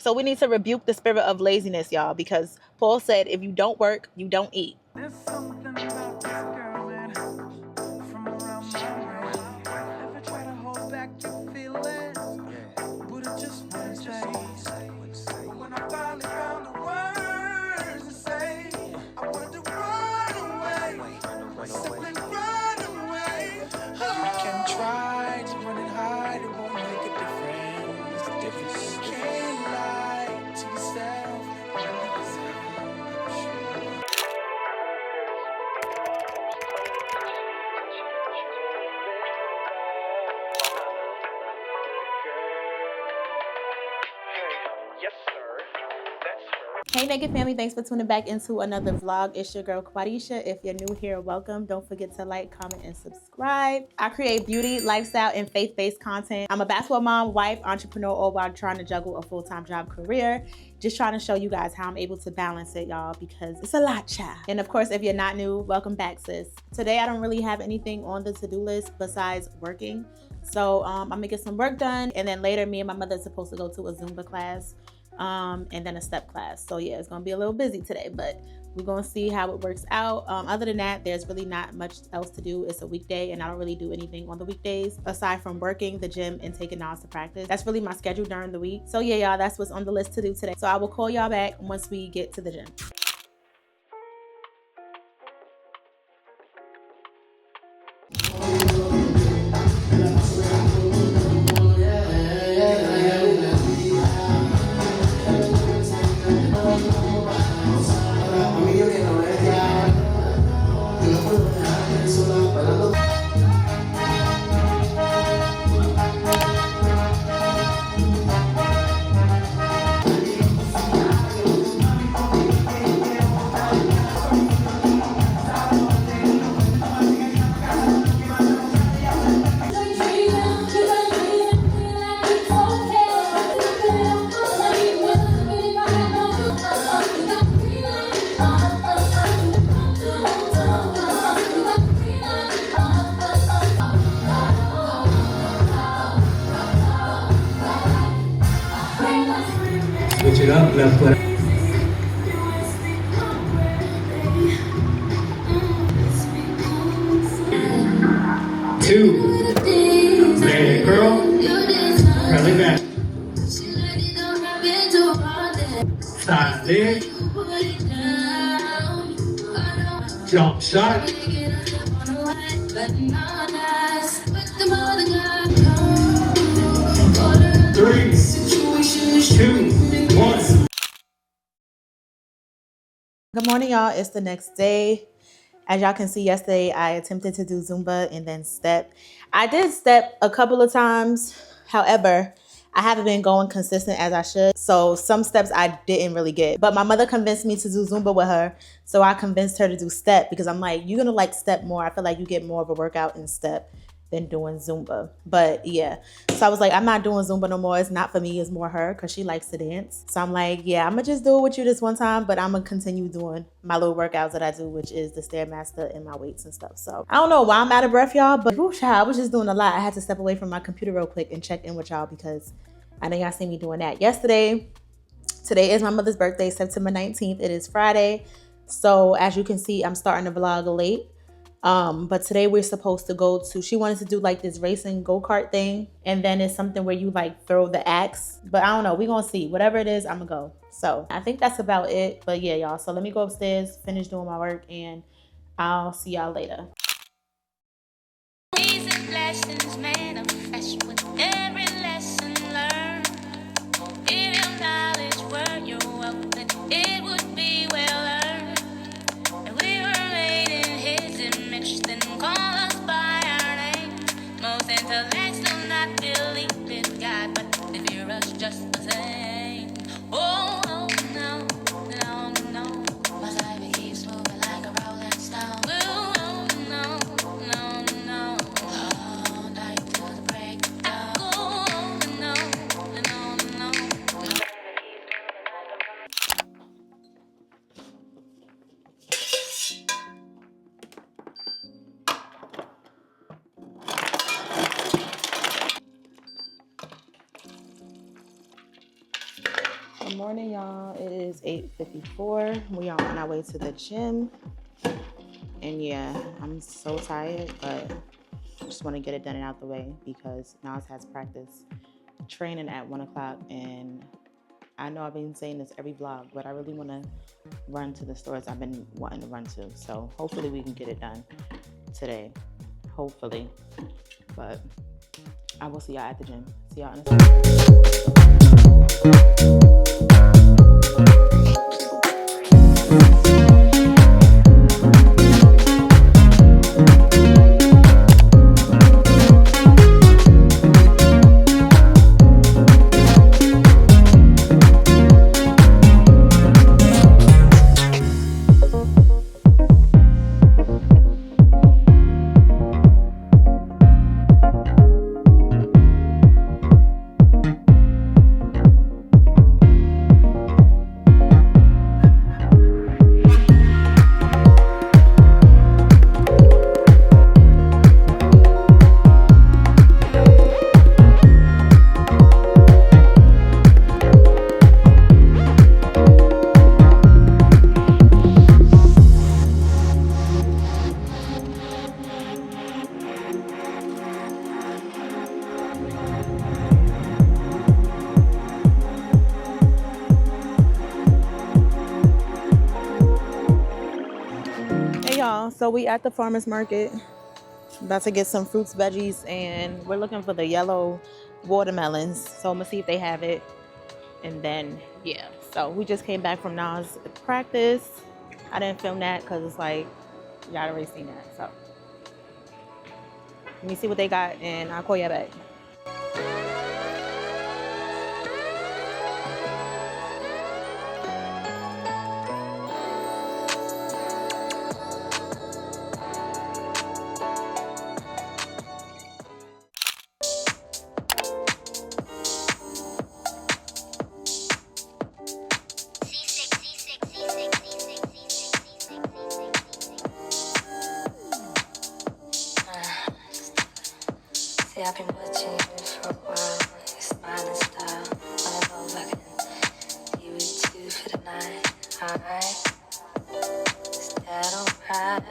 So we need to rebuke the spirit of laziness, y'all, because Paul said if you don't work, you don't eat. There's something about this girl, man, from around my way. Never try to hold back your feelings, but it just wouldn't say. When I finally found the words to say, I wanted to run away, simply run away. You can try to run and hide, it won't make a difference. You can't lie to yourself. Hey Naked family, thanks for tuning back into another vlog. It's your girl Quadesha. If you're new here, welcome. Don't forget to like, comment, and subscribe. I create beauty, lifestyle, and faith-based content. I'm a basketball mom, wife, entrepreneur, all while trying to juggle a full-time job career. Just trying to show you guys how I'm able to balance it, y'all, because it's a lot, child. And of course, if you're not new, welcome back, sis. Today, I don't really have anything on the to-do list besides working. So I'm gonna get some work done, and then later, me and my mother are supposed to go to a Zumba class. And then a step class. So yeah, it's gonna be a little busy today, but we're gonna see how it works out. Other than that, there's really not much else to do. It's a weekday and I don't really do anything on the weekdays aside from working, the gym, and taking Nas to practice. That's really my schedule during the week. So yeah, y'all, that's what's on the list to do today. So I will call y'all back once we get to the gym. Switch it up, left foot. 2, bang, curl, curl it back. Side leg, jump shot. 3, 2, 1. Good morning, y'all. It's the next day. As y'all can see, yesterday I attempted to do Zumba and then step. I did step a couple of times. However, I haven't been going consistent as I should. So some steps I didn't really get. But my mother convinced me to do Zumba with her. So I convinced her to do step because I'm like, you're going to like step more. I feel like you get more of a workout in step than doing Zumba. But yeah, so I was like, I'm not doing Zumba no more. It's not for me, it's more her because she likes to dance. So I'm like, yeah, I'm gonna just do it with you this one time, but I'm gonna continue doing my little workouts that I do, which is the Stairmaster and my weights and stuff. So I don't know why I'm out of breath, y'all, but whoosh, I was just doing a lot. I had to step away from my computer real quick and check in with y'all because I know y'all see me doing that yesterday. Today is my mother's birthday, September 19th. It is Friday. So as you can see, I'm starting the vlog late. But today we're supposed to go to, she wanted to do like this racing go-kart thing. And then it's something where you like throw the axe, but I don't know. We're going to see. Whatever it is, I'm gonna go. So I think that's about it. But yeah, y'all. So let me go upstairs, finish doing my work, and I'll see y'all later. Lessons manifest with every lesson learned. If your knowledge were your wealth, then it would be well earned. And we were made in his image, then call us by our name. Most intellects do not believe in God, but they fear us just the same. Oh, no, no, no, no. My life keeps moving like a rolling stone. Oh, no, no, no, no. All night till the break of dawn. Good morning, y'all. It is 8:54. We are on our way to the gym. And yeah, I'm so tired, but I just want to get it done and out the way because Nas has practice training at 1 o'clock. And I know I've been saying this every vlog, but I really want to run to the stores I've been wanting to run to. So hopefully we can get it done today. Hopefully. But I will see y'all at the gym. See y'all in a second. So we at the farmer's market, about to get some fruits, veggies, and we're looking for the yellow watermelons. So I'm gonna see if they have it. And then, yeah. So we just came back from Nas practice. I didn't film that because it's like, y'all already seen that. So let me see what they got and I'll call you back. I've been watching you for a while, your smile and style. I don't know if I can be with you for the night, alright? Is that alright,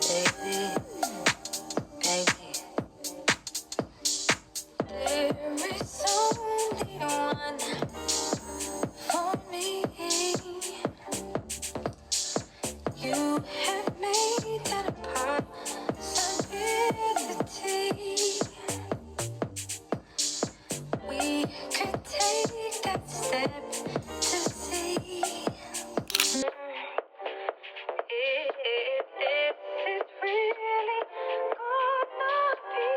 baby, baby? There is only one for me. You have made that a possibility. We could take that step to see if this is really gonna be.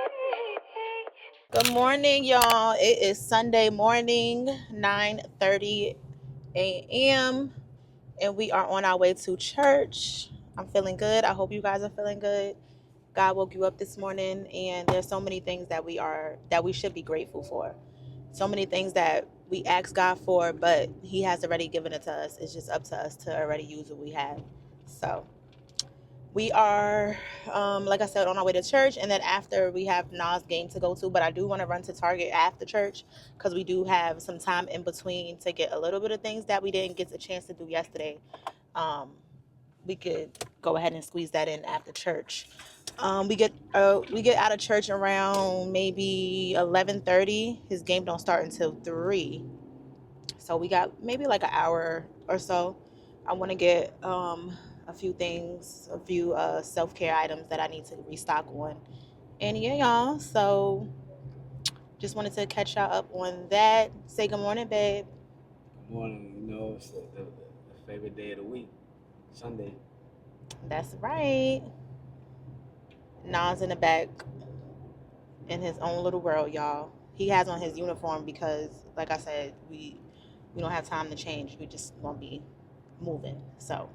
Good morning, y'all. It is Sunday morning, 9:30 a.m. and we are on our way to church. I'm feeling good. I hope you guys are feeling good. God woke you up this morning, and there's so many things that we should be grateful for. So many things that we ask God for, but He has already given it to us. It's just up to us to already use what we have. So we are, like I said, on our way to church, and then after we have Nas game to go to, but I do want to run to Target after church because we do have some time in between to get a little bit of things that we didn't get the chance to do yesterday. We could go ahead and squeeze that in after church. We get out of church around maybe 11:30. His game don't start until 3, so we got maybe like an hour or so. I want to get a few things, a few self-care items that I need to restock on. And yeah, y'all. So just wanted to catch y'all up on that. Say good morning, babe. Good morning. You know, it's the favorite day of the week, Sunday. That's right. Nas in the back in his own little world, y'all. He has on his uniform because, like I said, we don't have time to change. We just won't be moving. So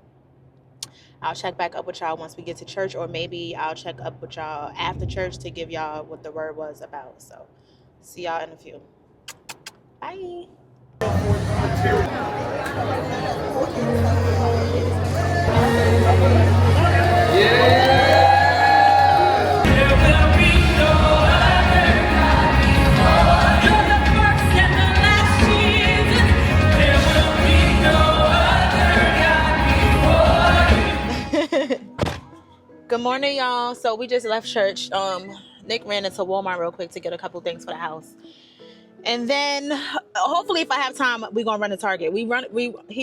I'll check back up with y'all once we get to church, or maybe I'll check up with y'all after church to give y'all what the word was about. So see y'all in a few. Bye. Good morning, y'all. So we just left church. Nick ran into Walmart real quick to get a couple things for the house. And then hopefully if I have time, we're gonna run to Target. He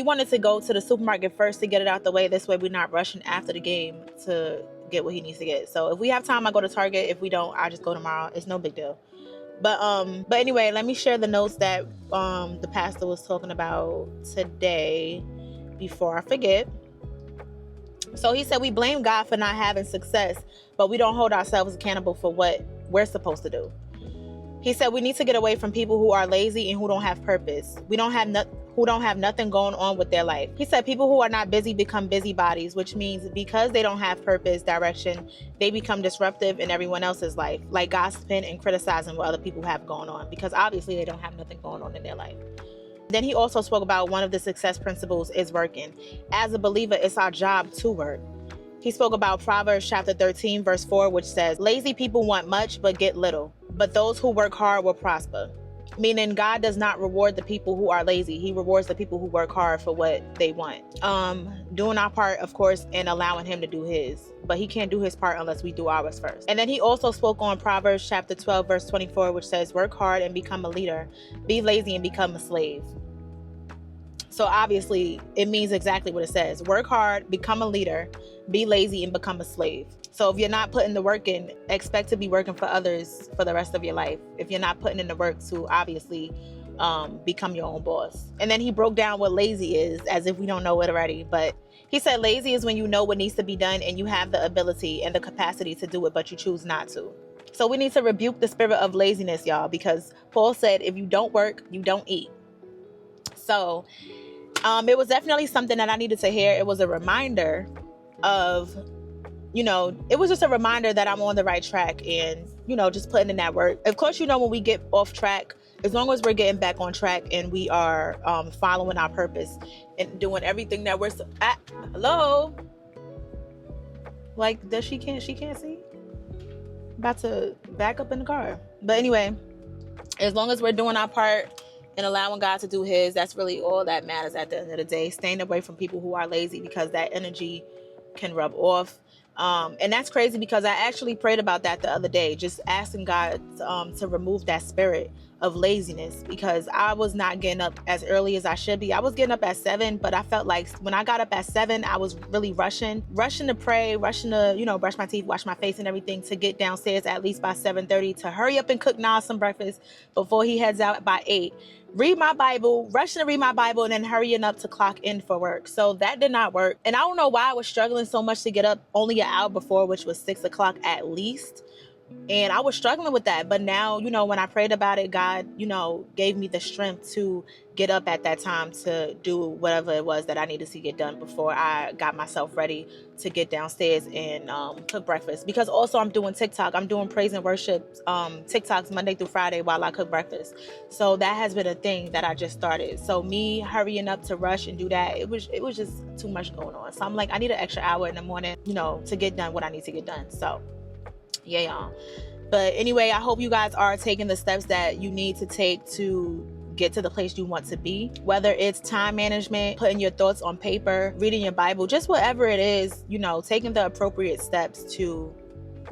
wanted to go to the supermarket first to get it out the way. This way we're not rushing after the game to get what he needs to get. So if we have time, I go to Target. If we don't, I just go tomorrow. It's no big deal. But anyway, let me share the notes that the pastor was talking about today before I forget. So he said we blame God for not having success, but we don't hold ourselves accountable for what we're supposed to do. He said we need to get away from people who are lazy and who don't have purpose. Who don't have nothing going on with their life. He said people who are not busy become busybodies, which means because they don't have purpose, direction, they become disruptive in everyone else's life, like gossiping and criticizing what other people have going on, because obviously they don't have nothing going on in their life. Then he also spoke about one of the success principles is working. As a believer, it's our job to work. He spoke about Proverbs chapter 13, verse 4, which says, lazy people want much but get little, but those who work hard will prosper. Meaning God does not reward the people who are lazy. He rewards the people who work hard for what they want. Doing our part, of course, and allowing him to do his. But he can't do his part unless we do ours first. And then he also spoke on Proverbs chapter 12, verse 24, which says, work hard and become a leader. Be lazy and become a slave. So obviously, it means exactly what it says. Work hard, become a leader, be lazy, and become a slave. So if you're not putting the work in, expect to be working for others for the rest of your life. If you're not putting in the work to obviously become your own boss. And then he broke down what lazy is, as if we don't know it already. But he said lazy is when you know what needs to be done and you have the ability and the capacity to do it, but you choose not to. So we need to rebuke the spirit of laziness, y'all, because Paul said, if you don't work, you don't eat. So it was definitely something that I needed to hear. It was a reminder of, it was just a reminder that I'm on the right track and, just putting in that work. Of course, when we get off track, as long as we're getting back on track and we are following our purpose and doing everything that we're, hello? Like, she can't see? About to back up in the car. But anyway, as long as we're doing our part and allowing God to do his, that's really all that matters at the end of the day. Staying away from people who are lazy, because that energy can rub off. And that's crazy because I actually prayed about that the other day, just asking God to remove that spirit of laziness, because I was not getting up as early as I should be. I was getting up at 7, but I felt like when I got up at 7, I was really rushing to pray, rushing to, brush my teeth, wash my face and everything to get downstairs at least by 7:30 to hurry up and cook Nas some breakfast before he heads out by 8. Rushing to read my Bible, and then hurrying up to clock in for work. So that did not work. And I don't know why I was struggling so much to get up only an hour before, which was 6 o'clock at least. And I was struggling with that. But now, when I prayed about it, God, gave me the strength to get up at that time to do whatever it was that I needed to get done before I got myself ready to get downstairs and cook breakfast. Because also I'm doing TikTok. I'm doing praise and worship TikToks Monday through Friday while I cook breakfast. So that has been a thing that I just started. So me hurrying up to rush and do that, it was just too much going on. So I'm like, I need an extra hour in the morning, to get done what I need to get done. So yeah, y'all. But anyway, I hope you guys are taking the steps that you need to take to get to the place you want to be. Whether it's time management, putting your thoughts on paper, reading your Bible, just whatever it is, taking the appropriate steps to,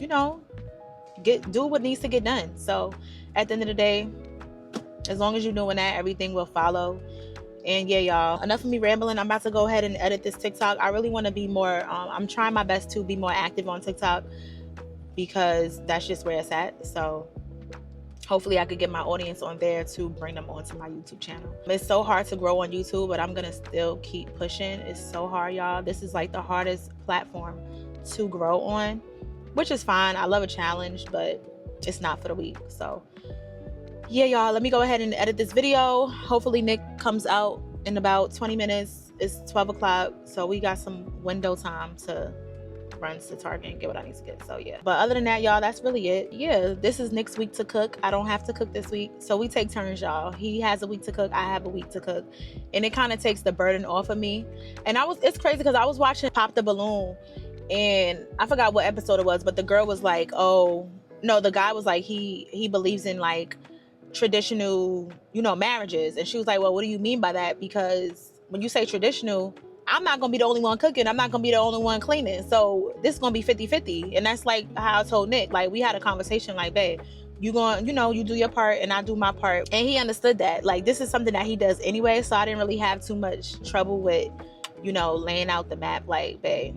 do what needs to get done. So at the end of the day, as long as you're doing that, everything will follow. And yeah, y'all, enough of me rambling. I'm about to go ahead and edit this TikTok. I really want to be more, I'm trying my best to be more active on TikTok, because that's just where it's at. So hopefully I could get my audience on there to bring them onto my YouTube channel. It's so hard to grow on YouTube, but I'm gonna still keep pushing. It's so hard, y'all. This is like the hardest platform to grow on, which is fine. I love a challenge, but it's not for the weak. So yeah, y'all, let me go ahead and edit this video. Hopefully Nick comes out in about 20 minutes. It's 12 o'clock, so we got some window time to run to Target and get what I need to get. So yeah, but other than that, y'all, that's really it. Yeah, this is Nick's week to cook. I don't have to cook this week, so we take turns, y'all. He has a week to cook, I have a week to cook, and it kind of takes the burden off of me. And it's crazy because I was watching Pop the Balloon, and I forgot what episode it was, but the girl was like, oh no, the guy was like, he believes in like traditional, marriages. And she was like, well, what do you mean by that? Because when you say traditional, I'm not gonna be the only one cooking. I'm not gonna be the only one cleaning. So this is gonna be 50-50. And that's like how I told Nick. Like, we had a conversation like, babe, you going, you do your part and I do my part. And he understood that. Like, this is something that he does anyway. So I didn't really have too much trouble with, laying out the map. Like, babe,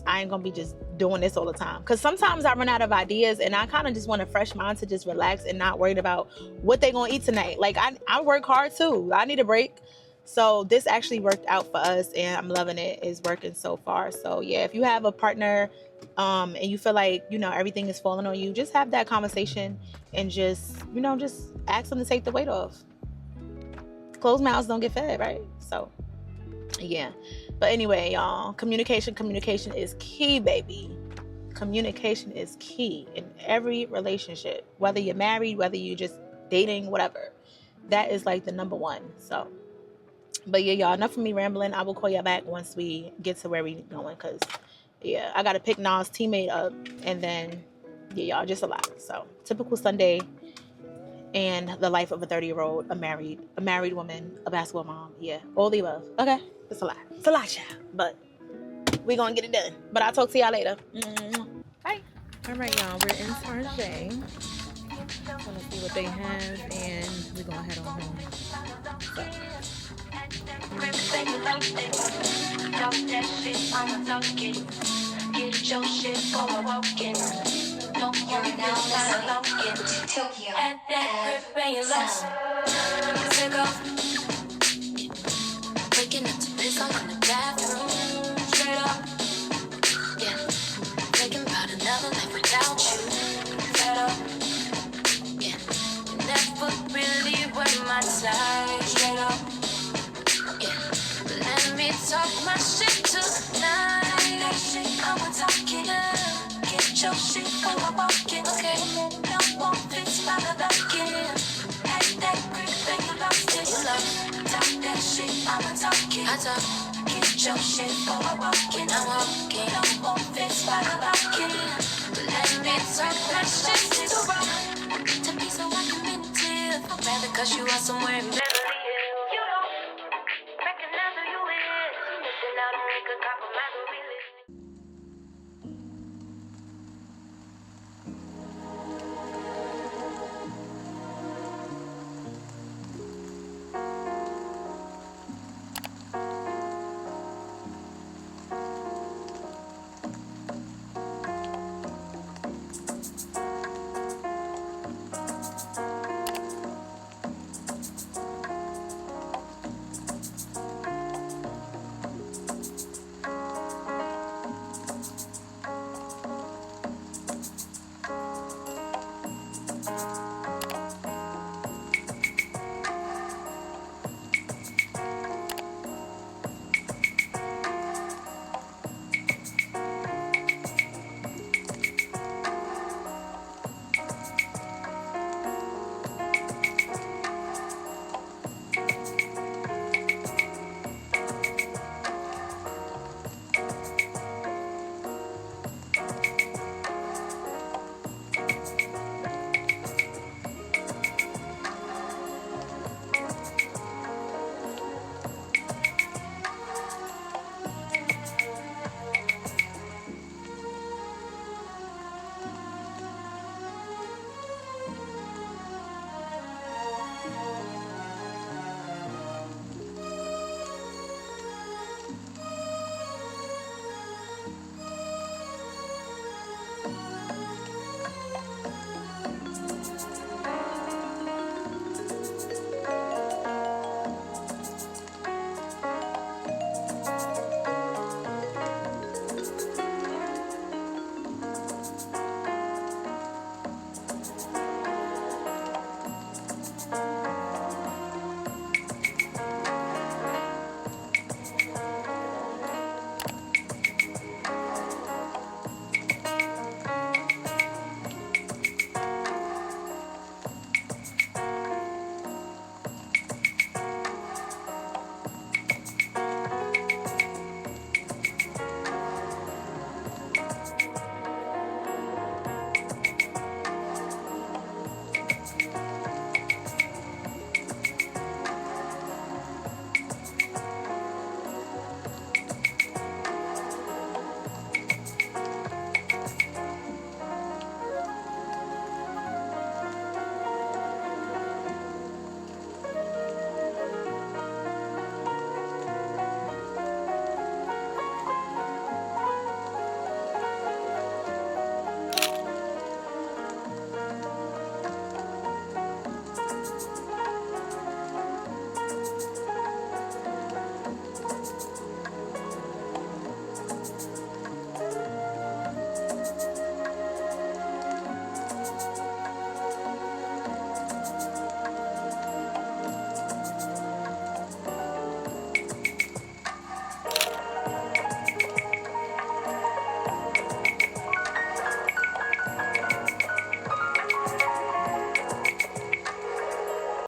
I ain't gonna be just doing this all the time. Because sometimes I run out of ideas and I kind of just want a fresh mind to just relax and not worried about what they gonna eat tonight. Like, I work hard too. I need a break. So this actually worked out for us and I'm loving it. It's working so far. So yeah, if you have a partner and you feel like, everything is falling on you, just have that conversation and just ask them to take the weight off. Closed mouths don't get fed, right? So yeah. But anyway, y'all, communication is key, baby. Communication is key in every relationship, whether you're married, whether you're just dating, whatever. That is like the number one. So, but yeah, y'all, enough of me rambling. I will call y'all back once we get to where we going, because yeah, I gotta pick Nas' teammate up, and then yeah, y'all, just a lot. So typical Sunday and the life of a 30-year-old, a married woman, a basketball mom. Yeah, all the above. Okay, it's a lot, child, but we gonna get it done. But I'll talk to y'all later. Bye. All right, y'all, we're in Tarjay. Gonna see what they have, and we're gonna head on home. Get your shit for a walk-in. No, you're now listening to Tokyo. At that grip and you lost. Take off. Breaking into this all in the bathroom. Straight up. Yeah. Thinking about another life without you. Fed up. Yeah. You never really were my type. Straight up. Yeah. Let me talk my shit tonight. That shit I'm talking. Get your shit for a walking. Okay. No one fits by the bucket. At that grip and you lost it. You lost. Talk that shit I'm talking. I talk. Get your shit for a walking. I'm walking. No one fits by the bucket. Let me talk my shit to rock. To me so I can meditate. I'd rather cause you are somewhere in Beverly Hills. You don't recognize who you is. You missing out on a good compromise.